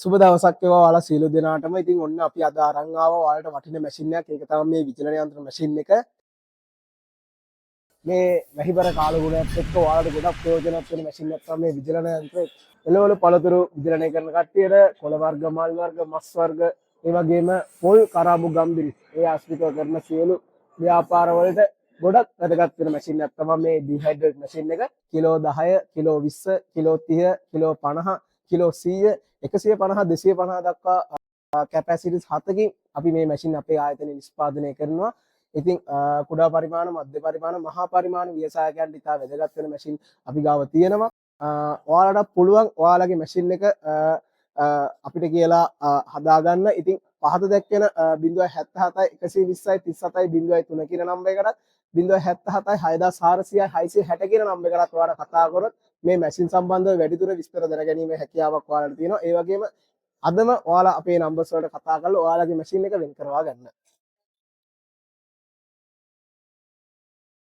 සුබ දවසක් වේවා ඔයාලා සියලු දෙනාටම. ඉතින් ඔන්න අපි අද අරන් ආවා ඔයාලට වටින මැෂින් එකක්. ඒක තමයි මේ විචලන යන්ත්‍ර මැෂින් එක. මේ වැහිබර කාලගුණයත් එක්ක ඔයාලට ගොඩක් ප්‍රයෝජනවත් වෙන මැෂින් එකක් තමයි මේ විචලන යන්ත්‍රය. එළවලු පළතුරු විචලනය කරන කට්ටියට කොළ වර්ග, මල් වර්ග, මස් වර්ග, ඒ වගේම පොල්, කරාබු, ගම්බිරි ඒ ආශ්‍රිතව කරන සියලු ව්‍යාපාරවලට ගොඩක් වැදගත් වෙන මැෂින් එකක් තමයි මේ ඩිහයිඩ්‍රේට් මැෂින් එක. Kilo 10, kilo 20, kilo 30, kilo 50, kilo 100, 150, 250 දක්වා කැපැසිටිස් 7කින් අපි මේ මැෂින් අපේ ආයතනයේ නිෂ්පාදනය කරනවා. ඉතින් කුඩා පරිමාණ, මධ්‍ය පරිමාණ, මහා පරිමාණ ව්‍යවසායකයන්ට ඉතා වැදගත් වෙන මැෂින් අපි ගාව තියෙනවා. ඔයාලට පුළුවන් ඔයාලගේ මැෂින් එක අපිට කියලා හදාගන්න. ඉතින් පහත දැක්වෙන 077 120 37 03 කියන නම්බර් එකටත් 077 6400 660 කියන නම්බර් එකටත් ඔයාලා කතා කරොත් මේ මැෂින් සම්බන්ධව වැඩිදුර විස්තර දැනගැනීමේ හැකියාවක් ඔයාලට තියෙනවා. ඒ වගේම අදම ඔයාලා අපේ නම්බර්ස් වලට කතා කරලා ඔයාලගේ මැෂින් එක වෙන් කරවා ගන්න.